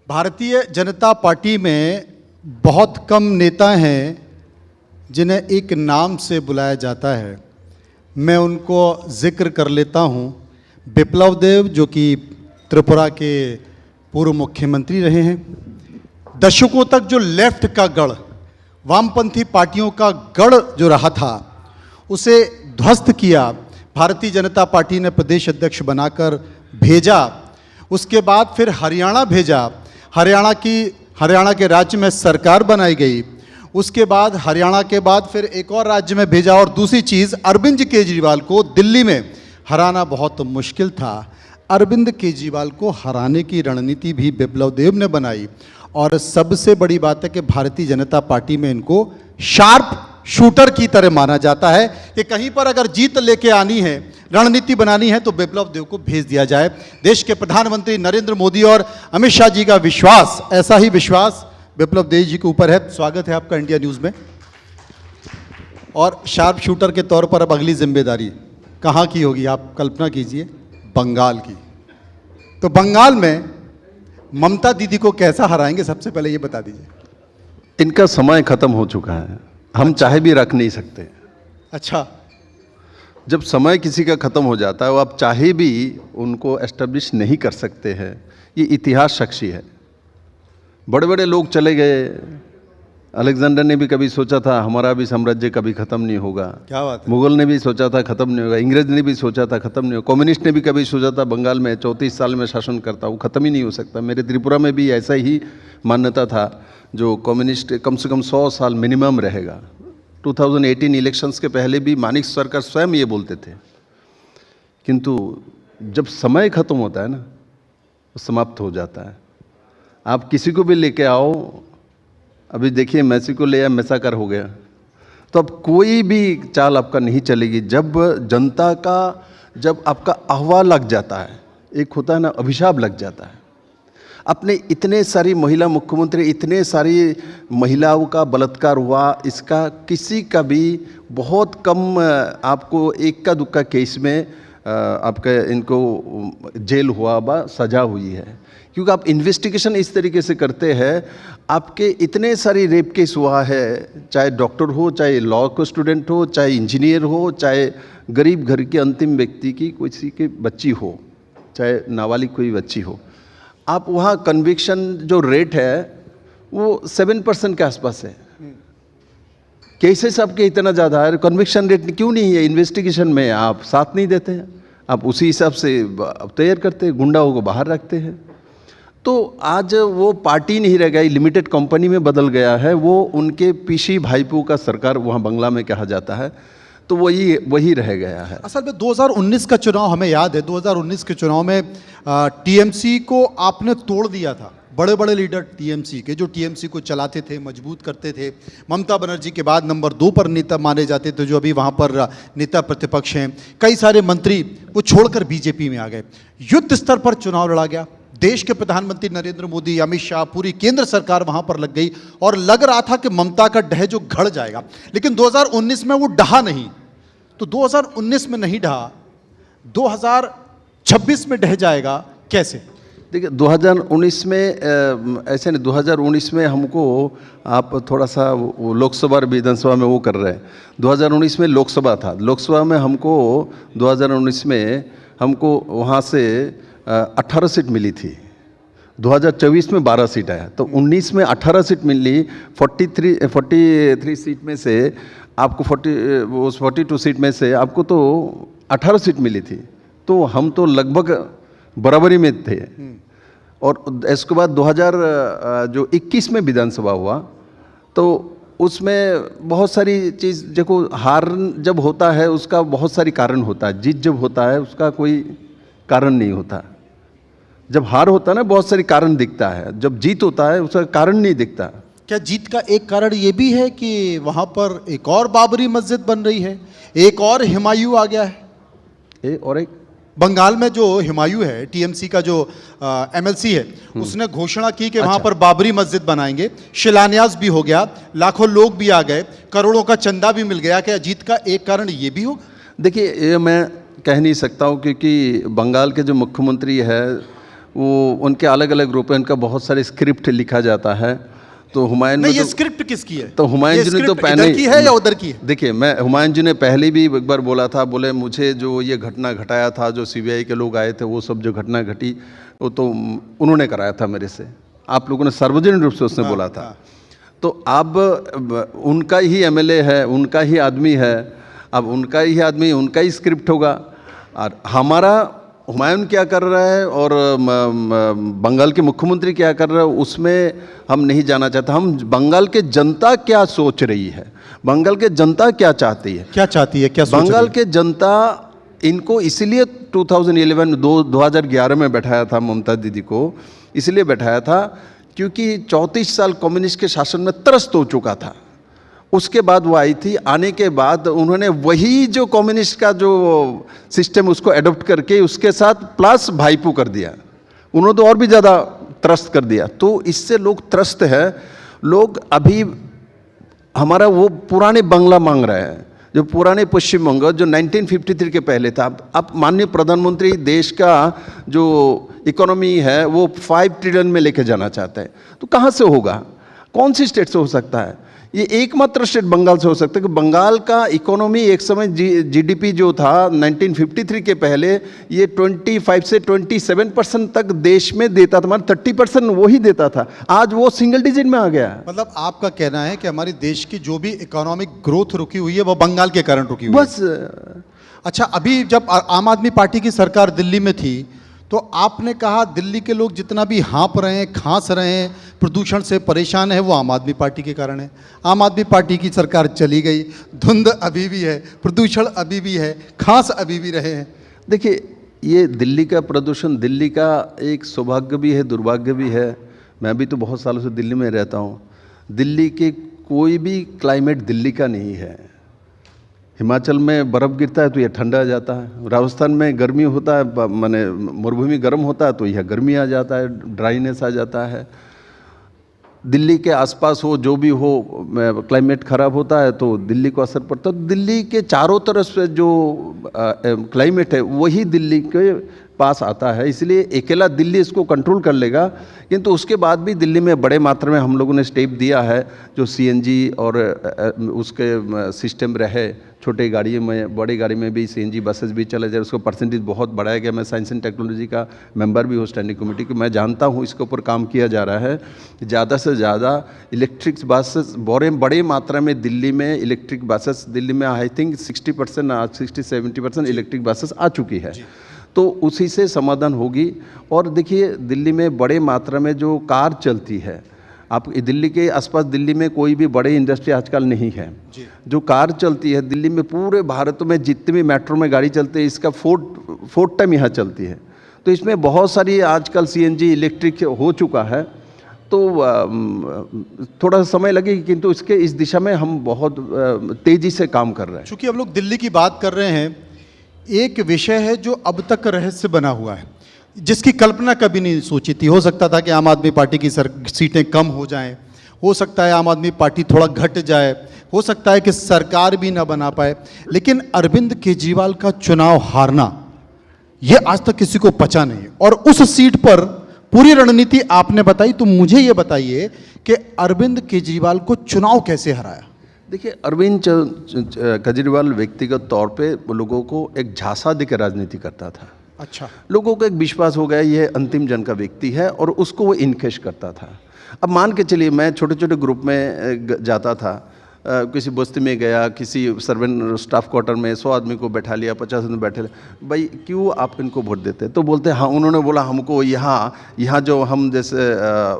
Bharatiya Janata party में बहुत कम नेता हैं जिन्हें एक नाम से बुलाया जाता है। मैं उनको जिक्र कर लेता हूं। बिप्लब देव, जो कि त्रिपुरा के पूर्व मुख्यमंत्री रहे हैं। दशकों तक जो लेफ्ट का गढ़, वामपंथी पार्टियों का गढ़ जो रहा था, उसे ध्वस्त किया। भारतीय जनता पार्टी ने प्रदेश अध्यक्ष बनाकर भेजा। उसके बाद फिर हरियाणा भेजा। हरियाणा के राज्य में सरकार बनाई गई। उसके बाद हरियाणा के बाद फिर एक और राज्य में भेजा। और दूसरी चीज़, अरविंद केजरीवाल को दिल्ली में हराना बहुत मुश्किल था। अरविंद केजरीवाल को हराने की रणनीति भी बिप्लब देव ने बनाई। और सबसे बड़ी बात है कि भारतीय जनता पार्टी में इनको शार्प शूटर की तरह माना जाता है कि कहीं पर अगर जीत लेके आनी है, रणनीति बनानी है, तो बिप्लब देव को भेज दिया जाए। देश के प्रधानमंत्री नरेंद्र मोदी और अमित शाह जी का विश्वास, ऐसा ही विश्वास बिप्लब देव जी के ऊपर है। स्वागत है आपका इंडिया न्यूज़ में। और शार्प शूटर के तौर पर अब अगली जिम्मेदारी कहाँ की होगी, आप कल्पना कीजिए, बंगाल की। तो बंगाल में ममता दीदी को कैसा हराएंगे, सबसे पहले ये बता दीजिए। इनका समय खत्म हो चुका है, हम चाहे भी रख नहीं सकते। अच्छा, जब समय किसी का खत्म हो जाता है, वो आप चाहे भी उनको एस्टेब्लिश नहीं कर सकते हैं। ये इतिहास साक्षी है। बड़े बड़े लोग चले गए। अलेक्जेंडर ने भी कभी सोचा था हमारा भी साम्राज्य कभी खत्म नहीं होगा। क्या बात है। मुगल ने भी सोचा था खत्म नहीं होगा। इंग्रेज ने भी सोचा था खत्म नहीं होगा। कम्युनिस्ट ने भी कभी सोचा था बंगाल में 34 साल में शासन करता, वो खत्म ही नहीं हो सकता। मेरे त्रिपुरा में भी ऐसा ही मान्यता था, जो कम्युनिस्ट कम से कम 100 साल मिनिमम रहेगा। 2018 इलेक्शंस के पहले भी मानिक सरकार स्वयं ये बोलते थे। किंतु जब समय खत्म होता है ना, वो समाप्त हो जाता है। आप किसी को भी लेके आओ, अभी देखिए मैसी को ले आया, मैसाकर हो गया, तो अब कोई भी चाल आपका नहीं चलेगी। जब जनता का, जब आपका अहवा लग जाता है, एक होता है ना अभिशाप लग जाता है। अपने इतने सारी महिला मुख्यमंत्री, इतने सारी महिलाओं का बलात्कार हुआ, इसका किसी का भी बहुत कम आपको एक का दुक्का केस में आपका इनको जेल हुआ व सजा हुई है। क्योंकि आप इन्वेस्टिगेशन इस तरीके से करते हैं। आपके इतने सारी रेप केस हुआ है, चाहे डॉक्टर हो, चाहे लॉ को स्टूडेंट हो, चाहे इंजीनियर हो, चाहे गरीब घर के अंतिम व्यक्ति की किसी की बच्ची हो, चाहे नाबालिग कोई बच्ची हो, आप वहाँ कन्विक्शन जो रेट है वो 7% के आसपास है। केसेस आपके इतना ज़्यादा है, कन्विक्शन रेट क्यों नहीं है? इन्वेस्टिगेशन में आप साथ नहीं देते हैं, आप उसी हिसाब से तैयार करते हैं, गुंडाओं को बाहर रखते हैं। तो आज वो पार्टी नहीं रह गई, लिमिटेड कंपनी में बदल गया है। वो उनके पीसी भाईपों का सरकार वहाँ बंगला में कहा जाता है, तो वही रह गया है। असल में 2019 का चुनाव हमें याद है। 2019 के चुनाव में टीएमसी को आपने तोड़ दिया था। बड़े बड़े लीडर टीएमसी के, जो टीएमसी को चलाते थे, मजबूत करते थे, ममता बनर्जी के बाद नंबर 2 पर नेता माने जाते थे, जो अभी वहाँ पर नेता प्रतिपक्ष हैं। कई सारे मंत्री वो छोड़कर बीजेपी में आ गए। युद्ध स्तर पर चुनाव लड़ा गया। देश के प्रधानमंत्री नरेंद्र मोदी, अमित शाह, पूरी केंद्र सरकार वहाँ पर लग गई और लग रहा था कि ममता का डह जो घड़ जाएगा। लेकिन 2019 में वो डहा नहीं। तो 2019 में नहीं ढहा, 2026 में ढह जाएगा कैसे? देखिए 2019 में ऐसे नहीं, 2019 में हमको आप थोड़ा सा लोकसभा और विधानसभा में वो कर रहे हैं। 2019 में लोकसभा था। लोकसभा में हमको 2019 में हमको वहाँ से 18 सीट मिली थी। 2024 में 12 सीट आया, तो 19 में 18 सीट मिली। 43 सीट में से आपको 42 सीट में से आपको तो 18 सीट मिली थी। तो हम तो लगभग बराबरी में थे। और इसके बाद 2021 में विधानसभा हुआ, तो उसमें बहुत सारी चीज़, देखो हार जब होता है उसका बहुत सारी कारण होता है, जीत जब होता है उसका कोई कारण नहीं होता। जब हार होता है ना, बहुत सारी कारण दिखता है, जब जीत होता है उसका कारण नहीं दिखता। क्या जीत का एक कारण ये भी है कि वहाँ पर एक और बाबरी मस्जिद बन रही है, एक और हुमायूं आ गया है? और एक बंगाल में जो हुमायूं है, टीएमसी का जो एमएलसी है, उसने घोषणा की कि वहाँ पर बाबरी मस्जिद बनाएंगे। शिलान्यास भी हो गया, लाखों लोग भी आ गए, करोड़ों का चंदा भी मिल गया। क्या जीत का एक कारण ये भी हो? देखिए, ये मैं कह नहीं सकता हूँ, क्योंकि बंगाल के जो मुख्यमंत्री है वो उनके अलग अलग ग्रुप है, उनका बहुत सारे स्क्रिप्ट लिखा जाता है। तो हुमायूं नहीं, में ये स्क्रिप्ट किसकी है? तो हुमायूं ये जी ने तो स्क्रिप्ट पहले इधर की है या उधर की है? देखिए, मैं हुमायूं जी ने पहले भी एक बार बोला था, बोले मुझे जो ये घटना घटाया था, जो सीबीआई के लोग आए थे, वो सब जो घटना घटी वो तो उन्होंने कराया था मेरे से। आप लोगों ने सार्वजनिक रूप से उसने बोला था। तो अब उनका ही एमएलए है, उनका ही आदमी है, अब उनका ही आदमी, उनका ही स्क्रिप्ट होगा। और हमारा हुमायूं क्या कर रहा है और बंगाल के मुख्यमंत्री क्या कर रहा है, उसमें हम नहीं जाना चाहते। हम बंगाल के जनता क्या सोच रही है, बंगाल के जनता क्या चाहती है, क्या चाहती है, क्या सोच रही बंगाल है? के जनता इनको इसलिए 2011 में बैठाया था, ममता दीदी को इसलिए बैठाया था क्योंकि 34 साल कम्युनिस्ट के शासन में त्रस्त हो चुका था। उसके बाद वो आई थी, आने के बाद उन्होंने वही जो कम्युनिस्ट का जो सिस्टम उसको एडॉप्ट करके उसके साथ प्लस भाईपू कर दिया। उन्होंने तो और भी ज़्यादा त्रस्त कर दिया। तो इससे लोग त्रस्त है। लोग अभी हमारा वो पुराने बांग्ला मांग रहे हैं, जो पुराने पश्चिम बंगाल जो 1953 के पहले था। अब माननीय प्रधानमंत्री देश का जो इकोनॉमी है वो 5 ट्रिलियन में लेके जाना चाहते हैं। तो कहाँ से होगा, कौन सी स्टेट से हो सकता है? ये एकमात्र स्टेट बंगाल से हो सकता है कि बंगाल का इकोनॉमी एक समय जीडीपी जो था 1953 के पहले ये 25 से 27% तक देश में देता था, मतलब 30% वही देता था। आज वो सिंगल डिजिट में आ गया। मतलब आपका कहना है कि हमारे देश की जो भी इकोनॉमिक ग्रोथ रुकी हुई है वो बंगाल के कारण रुकी हुई है? बस। अच्छा, अभी जब आम आदमी पार्टी की सरकार दिल्ली में थी तो आपने कहा दिल्ली के लोग जितना भी हाँप रहे हैं, खांस रहे हैं, प्रदूषण से परेशान है, वो आम आदमी पार्टी के कारण है। आम आदमी पार्टी की सरकार चली गई, धुंध अभी भी है, प्रदूषण अभी भी है, खांस अभी भी रहे हैं। देखिए, ये दिल्ली का प्रदूषण दिल्ली का एक सौभाग्य भी है, दुर्भाग्य भी है। मैं भी तो बहुत सालों से दिल्ली में रहता हूँ। दिल्ली के कोई भी क्लाइमेट दिल्ली का नहीं है। हिमाचल में बर्फ़ गिरता है तो यह ठंडा आ जाता है, राजस्थान में गर्मी होता है, माने मरुभूमि गर्म होता है तो यह गर्मी आ जाता है, ड्राइनेस आ जाता है। दिल्ली के आसपास हो जो भी हो, क्लाइमेट ख़राब होता है तो दिल्ली को असर पड़ता है। दिल्ली के चारों तरफ से जो क्लाइमेट है वही दिल्ली के पास आता है, इसलिए अकेला दिल्ली इसको कंट्रोल कर लेगा। किंतु उसके बाद भी दिल्ली में बड़े मात्रा में हम लोगों ने स्टेप दिया है, जो सीएनजी और उसके सिस्टम रहे। छोटे गाड़ी में, बड़ी गाड़ी में भी सीएनजी बसेस भी चले जाए, उसका परसेंटेज बहुत बढ़ाया गया। मैं साइंस एंड टेक्नोलॉजी का मेंबर भी हूँ स्टैंडिंग कमेटी की। मैं जानता हूँ इसके ऊपर काम किया जा रहा है। ज़्यादा से ज़्यादा इलेक्ट्रिक बसेस बड़े मात्रा में दिल्ली में, इलेक्ट्रिक बसेस दिल्ली में आई थिंक 60%, 60-70% इलेक्ट्रिक बसेस आ चुकी है। तो उसी से समाधान होगी। और देखिए, दिल्ली में बड़े मात्रा में जो कार चलती है, आप दिल्ली के आसपास दिल्ली में कोई भी बड़े इंडस्ट्री आजकल नहीं है। जो कार चलती है दिल्ली में, पूरे भारत में जितने भी मेट्रो में गाड़ी चलती है इसका 4 टाइम यहाँ चलती है। तो इसमें बहुत सारी आजकल सीएनजी इलेक्ट्रिक हो चुका है। तो थोड़ा समय लगेगी, किंतु इसके इस दिशा में हम बहुत तेज़ी से काम कर रहे हैं। चूँकि हम लोग दिल्ली की बात कर रहे हैं, एक विषय है जो अब तक रहस्य बना हुआ है, जिसकी कल्पना कभी नहीं सोची थी। हो सकता था कि आम आदमी पार्टी की सीटें कम हो जाएं, हो सकता है आम आदमी पार्टी थोड़ा घट जाए, हो सकता है कि सरकार भी ना बना पाए, लेकिन अरविंद केजरीवाल का चुनाव हारना ये आज तक किसी को पचा नहीं। और उस सीट पर पूरी रणनीति आपने बताई। तो मुझे ये बताइए कि अरविंद केजरीवाल को चुनाव कैसे हराया? देखिए, अरविंद केजरीवाल व्यक्तिगत तौर पे लोगों को एक झांसा देकर राजनीति करता था। अच्छा, लोगों को एक विश्वास हो गया ये अंतिम जन का व्यक्ति है और उसको वो इनकेश करता था। अब मान के चलिए, मैं छोटे छोटे ग्रुप में जाता था, किसी बस्ती में गया, किसी सर्वेंट स्टाफ क्वार्टर में 100 आदमी को बैठा लिया, 50 आदमी बैठे, भाई क्यों आप इनको वोट देते? तो बोलते हाँ, उन्होंने बोला हमको यहाँ जो हम जैसे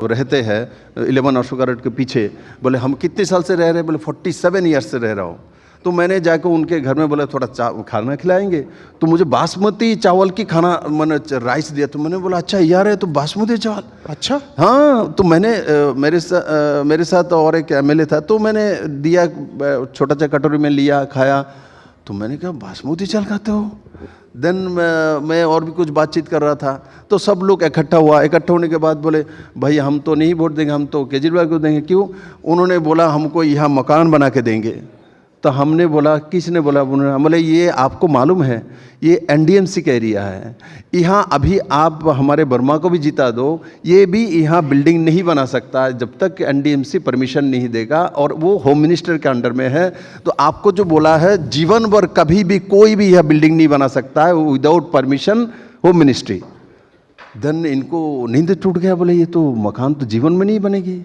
रहते हैं 11 अशोका रोड के पीछे, बोले हम कितने साल से रह रहे हैं? बोले 47 ईयर्स से रह रहा हूँ। तो मैंने जाकर उनके घर में बोला थोड़ा खाना खिलाएंगे, तो मुझे बासमती चावल की खाना मैंने राइस दिया। तो मैंने बोला अच्छा यार है तो बासमती चावल, अच्छा हाँ। तो मैंने मेरे साथ और एक एमएलए था, तो मैंने दिया, छोटा सा कटोरी में लिया, खाया। तो मैंने कहा बासमती चावल खाते हो? देन मैं और भी कुछ बातचीत कर रहा था, तो सब लोग इकट्ठा हुआ। इकट्ठा होने के बाद बोले भाई हम तो नहीं वोट देंगे, हम तो केजरीवाल को देंगे। क्यों? उन्होंने बोला हमको यहाँ मकान बना के देंगे। तो हमने बोला, किसने बोला? बोले ये आपको मालूम है ये एनडीएमसी का एरिया है, यहाँ अभी आप हमारे वर्मा को भी जिता दो, ये भी यहाँ बिल्डिंग नहीं बना सकता जब तक एनडीएमसी परमिशन नहीं देगा, और वो होम मिनिस्टर के अंडर में है। तो आपको जो बोला है जीवन भर कभी भी कोई भी यह बिल्डिंग नहीं बना सकता है without permission home ministry. Then इनको नींद टूट गया, बोले ये तो मकान तो जीवन में नहीं बनेगी,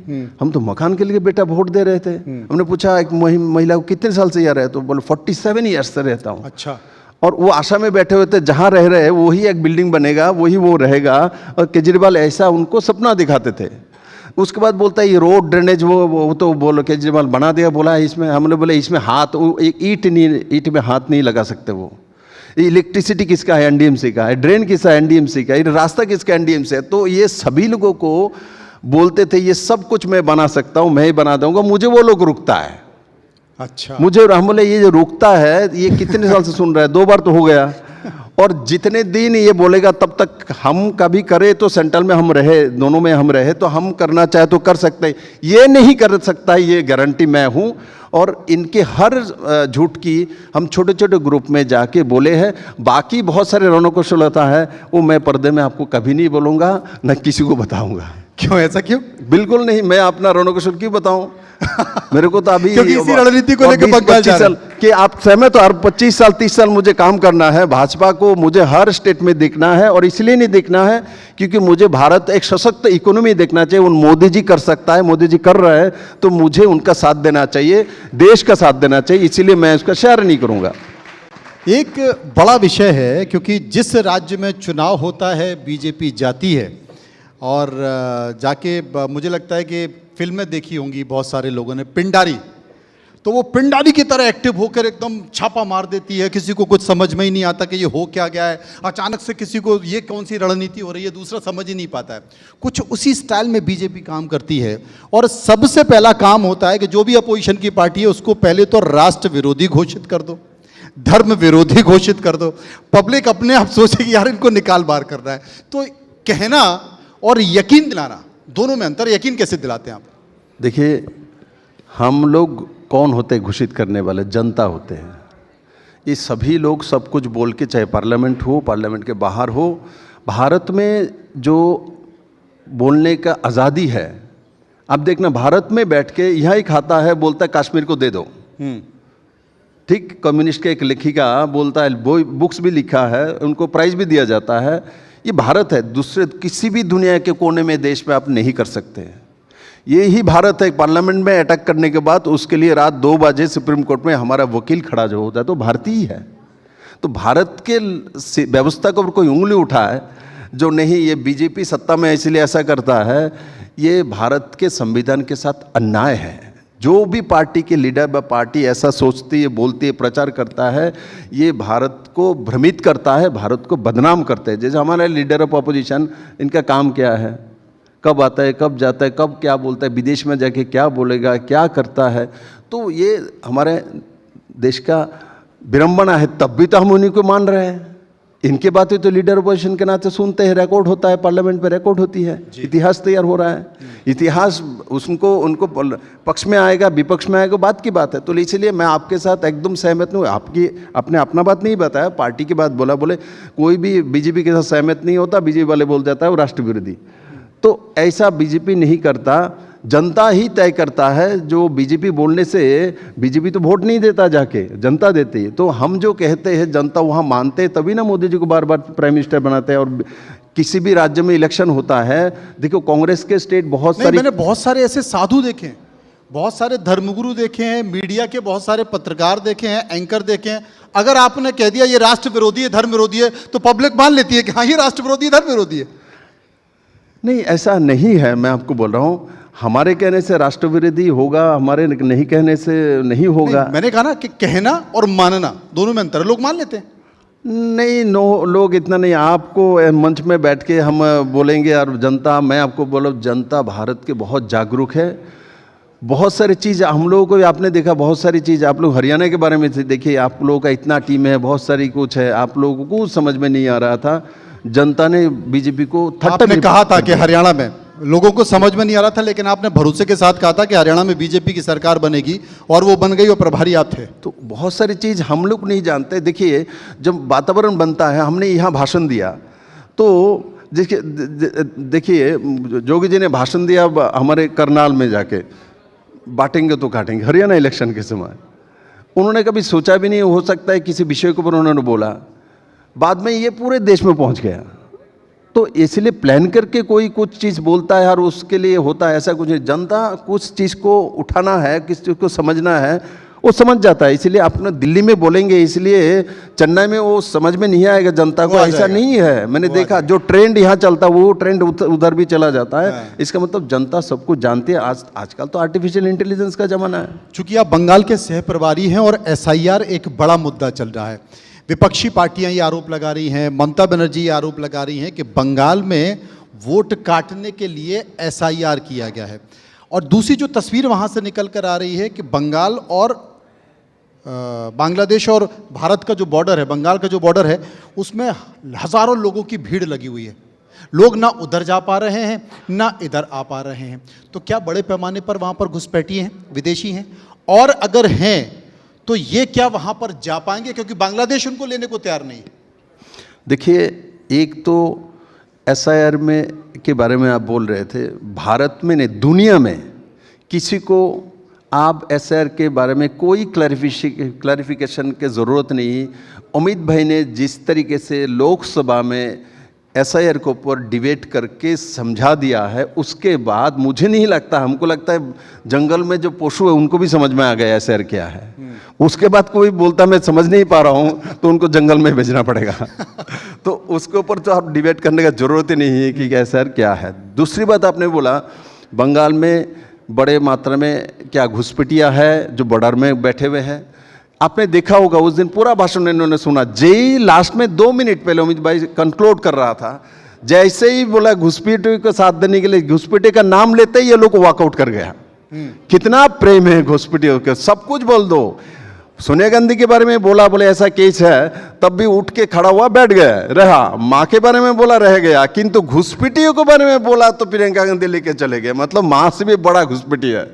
हम तो मकान के लिए बेटा वोट दे रहे थे। हमने पूछा एक महिला को कितने साल से यहाँ रहे, तो बोले 47 ईयर्स से रहता हूँ। अच्छा। और वो आशा में बैठे हुए थे जहाँ रह रहे वही एक बिल्डिंग बनेगा, वही वो रहेगा, और केजरीवाल ऐसा उनको सपना दिखाते थे। उसके बाद बोलता है ये रोड ड्रेनेज वो तो बोलो केजरीवाल बना दिया, बोला है इसमें, हमने बोले इसमें हाथ, एक ईंट में हाथ नहीं लगा सकते वो। इलेक्ट्रिसिटी किसका है? एनडीएमसी का है। ड्रेन किसका है? एनडीएमसी का है। रास्ता किसका? एनडीएमसी है। तो ये सभी लोगों को बोलते थे ये सब कुछ मैं बना सकता हूँ, मैं ही बना दूंगा, मुझे वो लोग रुकता है। अच्छा। मुझे हम बोले ये जो रुकता है ये कितने साल से सुन रहा है, 2 बार तो हो गया, और जितने दिन ये बोलेगा तब तक हम कभी करे तो सेंट्रल में हम रहे, दोनों में हम रहे, तो हम करना चाहे तो कर सकते हैं, ये नहीं कर सकता ये गारंटी मैं हूँ। और इनके हर झूठ की हम छोटे छोटे ग्रुप में जाके बोले हैं। बाकी बहुत सारे रौनक-ओ-शोलता है वो मैं पर्दे में आपको कभी नहीं बोलूँगा, न किसी को बताऊँगा। क्यों, ऐसा क्यों? बिल्कुल नहीं, मैं अपना रौनक-ओ-शोल क्यों बताऊं? मेरे को तो अभी क्योंकि इसी रणनीति को लेकर बंगाल जा रहे हैं कि आप सहमत हो, और 25 साल 30 साल मुझे काम करना है, भाजपा को मुझे हर स्टेट में देखना है, और इसलिए नहीं देखना है क्योंकि मुझे भारत एक सशक्त इकोनॉमी देखना चाहिए। उन मोदी जी कर सकता है, मोदी जी कर रहे हैं, तो मुझे उनका साथ देना चाहिए, देश का साथ देना चाहिए, इसीलिए मैं उसका शेयर नहीं करूँगा। एक बड़ा विषय है, क्योंकि जिस राज्य में चुनाव होता है बीजेपी जाती है, और जाके मुझे लगता है कि फिल्में देखी होंगी बहुत सारे लोगों ने, पिंडारी, तो वो पिंडारी की तरह एक्टिव होकर एकदम छापा मार देती है, किसी को कुछ समझ में ही नहीं आता कि ये हो क्या गया है, अचानक से किसी को ये कौन सी रणनीति हो रही है दूसरा समझ ही नहीं पाता है। कुछ उसी स्टाइल में बीजेपी काम करती है, और सबसे पहला काम होता है कि जो भी अपोजिशन की पार्टी है उसको पहले तो राष्ट्र विरोधी घोषित कर दो, धर्म विरोधी घोषित कर दो। पब्लिक अपने आप सोचे कि यार इनको निकाल बाहर करना है। तो कहना और यकीन दिलाना, दोनों में अंतर। यकीन कैसे दिलाते हैं आप? देखिए, हम लोग कौन होते हैं घोषित करने वाले? जनता होते हैं। ये सभी लोग सब कुछ बोल के, चाहे पार्लियामेंट हो, पार्लियामेंट के बाहर हो, भारत में जो बोलने का आज़ादी है, आप देखना भारत में बैठ के यहाँ ही खाता है, बोलता है कश्मीर को दे दो। ठीक, कम्युनिस्ट के एक लेखिका बोलता है, वो बुक्स भी लिखा है, उनको प्राइज भी दिया जाता है। ये भारत है, दूसरे किसी भी दुनिया के कोने में देश में आप नहीं कर सकते। ये ही भारत है। पार्लियामेंट में अटैक करने के बाद उसके लिए रात 2 बजे सुप्रीम कोर्ट में हमारा वकील खड़ा जो होता है तो भारतीय ही है। तो भारत के व्यवस्था को कोई उंगली उठाए जो नहीं, ये बीजेपी सत्ता में इसलिए ऐसा करता है, ये भारत के संविधान के साथ अन्याय है। जो भी पार्टी के लीडर व पार्टी ऐसा सोचती है, बोलती है, प्रचार करता है, ये भारत को भ्रमित करता है, भारत को बदनाम करता है। जैसे हमारा लीडर ऑफ अपोजिशन, इनका काम क्या है, कब आता है, कब जाता है, कब क्या बोलता है, विदेश में जाके क्या बोलेगा, क्या करता है, तो ये हमारे देश का विडंबना है। तब भी तो हम उन्हीं को मान रहे हैं। इनके बातें तो लीडर अपोजिशन के नाते सुनते हैं, रिकॉर्ड होता है, पार्लियामेंट में रिकॉर्ड होती है, इतिहास तैयार हो रहा है। इतिहास उनको पक्ष में आएगा, विपक्ष में आएगा, बात की बात है। तो इसलिए मैं आपके साथ एकदम सहमत हूँ। आपकी आपने अपना बात नहीं बताया, पार्टी की बात बोला, बोले कोई भी बीजेपी के साथ सहमत नहीं होता, बीजेपी वाले बोल जाता है वो राष्ट्र विरोधी। तो ऐसा बीजेपी नहीं करता, जनता ही तय करता है। जो बीजेपी बोलने से, बीजेपी तो वोट नहीं देता, जाके जनता देती है। तो हम जो कहते हैं जनता वहाँ मानते हैं, तभी ना मोदी जी को बार बार प्राइम मिनिस्टर बनाते हैं। और किसी भी राज्य में इलेक्शन होता है, देखो कांग्रेस के स्टेट बहुत सारी, मैंने बहुत सारे ऐसे साधु देखे हैं, बहुत सारे धर्मगुरु देखे हैं, मीडिया के बहुत सारे पत्रकार देखे हैं, एंकर देखे हैं। अगर आपने कह दिया ये राष्ट्र विरोधी है, धर्म विरोधी है, तो पब्लिक मान लेती है कि हाँ ये राष्ट्र विरोधी है, धर्म विरोधी है। नहीं, ऐसा नहीं है। मैं आपको बोल रहा हूँ, हमारे कहने से राष्ट्र विरोधी होगा, हमारे नहीं कहने से नहीं होगा। मैंने कहा ना कि कहना और मानना दोनों में अंतर है। लोग मान लेते हैं। नहीं, लोग इतना नहीं। आपको मंच में बैठ के हम बोलेंगे और जनता, मैं आपको बोलो, जनता भारत के बहुत जागरूक है। बहुत सारी चीज़ हम लोगों को, आपने देखा बहुत सारी चीज़, आप लोग हरियाणा के बारे में देखिए, आप लोगों का इतना टीम है, बहुत सारी कुछ है, आप लोगों को समझ में नहीं आ रहा था। जनता ने बीजेपी को आपने कहा था कि हरियाणा में लोगों को समझ में नहीं आ रहा था, लेकिन आपने भरोसे के साथ कहा था कि हरियाणा में बीजेपी की सरकार बनेगी, और वो बन गई और प्रभारी आप थे। तो बहुत सारी चीज़ हम लोग नहीं जानते। देखिए, जब वातावरण बनता है, हमने यहाँ भाषण दिया तो देखिए जोगी जी ने भाषण दिया हमारे करनाल में जाके, बांटेंगे तो काटेंगे, हरियाणा इलेक्शन के समय। उन्होंने कभी सोचा भी नहीं हो सकता है किसी विषय के ऊपर उन्होंने बोला, बाद में ये पूरे देश में पहुंच गया। तो इसलिए प्लान करके कोई कुछ चीज़ बोलता है और उसके लिए होता है, ऐसा कुछ नहीं। जनता कुछ चीज़ को उठाना है, किस चीज़ को समझना है, वो समझ जाता है। इसलिए अपने दिल्ली में बोलेंगे, इसलिए चेन्नई में वो समझ में नहीं आएगा जनता को, ऐसा नहीं है। मैंने देखा जो ट्रेंड यहाँ चलता है वो ट्रेंड उधर भी चला जाता है। इसका मतलब जनता सब कुछ जानती है। आजकल तो आर्टिफिशियल इंटेलिजेंस का जमाना है। चूंकि आप बंगाल के सह प्रभारी हैं और एसआईआर एक बड़ा मुद्दा चल रहा है, विपक्षी पार्टियां ये आरोप लगा रही हैं, ममता बनर्जी ये आरोप लगा रही हैं कि बंगाल में वोट काटने के लिए एसआईआर किया गया है। और दूसरी जो तस्वीर वहां से निकल कर आ रही है कि बंगाल और बांग्लादेश और भारत का जो बॉर्डर है, बंगाल का जो बॉर्डर है, उसमें हज़ारों लोगों की भीड़ लगी हुई है। लोग ना उधर जा पा रहे हैं ना इधर आ पा रहे हैं। तो क्या बड़े पैमाने पर वहाँ पर घुसपैठिए हैं, विदेशी हैं? और अगर हैं तो ये क्या वहाँ पर जा पाएंगे, क्योंकि बांग्लादेश उनको लेने को तैयार नहीं है? देखिए, एक तो एसआईआर में के बारे में आप बोल रहे थे, भारत में नहीं दुनिया में किसी को आप एसआईआर के बारे में कोई क्लैरिफिकेशन की ज़रूरत नहीं। अमित भाई ने जिस तरीके से लोकसभा में एसआईआर के ऊपर डिबेट करके समझा दिया है, उसके बाद मुझे नहीं लगता, हमको लगता है जंगल में जो पशु है उनको भी समझ में आ गया एसआईआर क्या है। उसके बाद कोई बोलता मैं समझ नहीं पा रहा हूँ तो उनको जंगल में भेजना पड़ेगा। तो उसके ऊपर तो आप डिबेट करने का ज़रूरत ही नहीं है कि एसआईआर क्या है। दूसरी बात आपने बोला, बंगाल में बड़े मात्रा में क्या घुसपैठिया है जो बॉर्डर में बैठे हुए हैं। आपने देखा होगा उस दिन पूरा भाषण इन्होंने सुना, जेई लास्ट में 2 मिनट पहले अमित भाई कंक्लूड कर रहा था, जैसे ही बोला घुसपैठियों को साथ देने के लिए, घुसपैठिए का नाम लेते ही ये लोग वॉकआउट कर गया। कितना प्रेम है घुसपैठियों के, सब कुछ बोल दो। सोनिया गांधी के बारे में बोला, बोले ऐसा केस है, तब भी उठ के खड़ा हुआ बैठ गया रहा। माँ के बारे में बोला रह गया, किंतु घुसपैठियों के बारे में बोला तो प्रियंका गांधी लेके चले गए। मतलब माँ से भी बड़ा घुसपैठी है।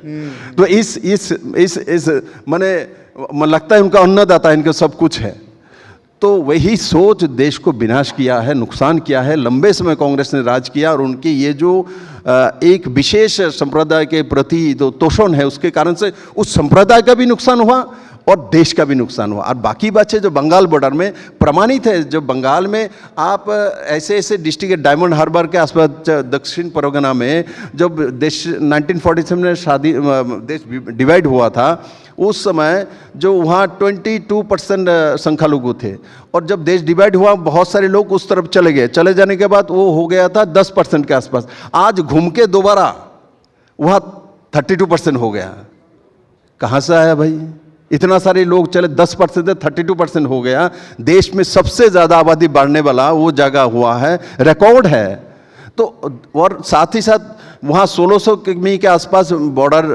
तो इस मैंने लगता है उनका अन्नदाता, इनका सब कुछ है। तो वही सोच देश को विनाश किया है, नुकसान किया है। लंबे समय कांग्रेस ने राज किया और उनकी ये जो एक विशेष संप्रदाय के प्रति जो तोषण है, उसके कारण से उस संप्रदाय का भी नुकसान हुआ और देश का भी नुकसान हुआ। और बाकी बातें जो बंगाल बॉर्डर में प्रमाणित है, जो बंगाल में आप ऐसे ऐसे डिस्ट्रिक्ट, डायमंड हार्बर के आसपास दक्षिण परगना में जब देश 1947 में देश डिवाइड हुआ था, उस समय जो वहाँ 22% संख्यालघु थे, और जब देश डिवाइड हुआ बहुत सारे लोग उस तरफ चले गए। चले जाने के बाद वो हो गया था 10% के आसपास। आज घूम के दोबारा वहाँ 32% हो गया। कहाँ से आया भाई? इतना सारे लोग चले, 10% से 32% हो गया। देश में सबसे ज़्यादा आबादी बढ़ने वाला वो जगह हुआ है, रिकॉर्ड है। तो और साथ ही साथ वहाँ 1600 किमी के आसपास बॉर्डर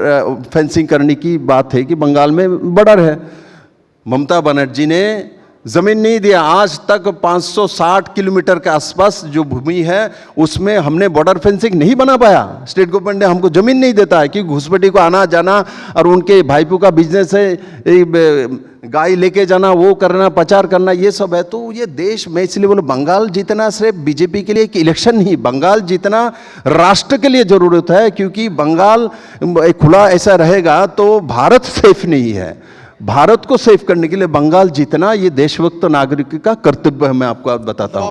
फेंसिंग करने की बात है कि बंगाल में बॉर्डर है। ममता बनर्जी ने ज़मीन नहीं दिया। आज तक 560 किलोमीटर के आसपास जो भूमि है उसमें हमने बॉर्डर फेंसिंग नहीं बना पाया। स्टेट गवर्नमेंट ने हमको ज़मीन नहीं देता है कि घुसपैठी को आना जाना, और उनके भाईपों का बिजनेस है गाय लेके जाना, वो करना, प्रचार करना, ये सब है। तो ये देश में इसलिए बोलो, बंगाल जीतना सिर्फ बीजेपी के लिए एक इलेक्शन नहीं, बंगाल जीतना राष्ट्र के लिए ज़रूरत है। क्योंकि बंगाल खुला ऐसा रहेगा तो भारत सेफ नहीं है। भारत को सेफ करने के लिए बंगाल जीतना ये देशभक्त नागरिक का कर्तव्य है। मैं आपको बताता हूँ।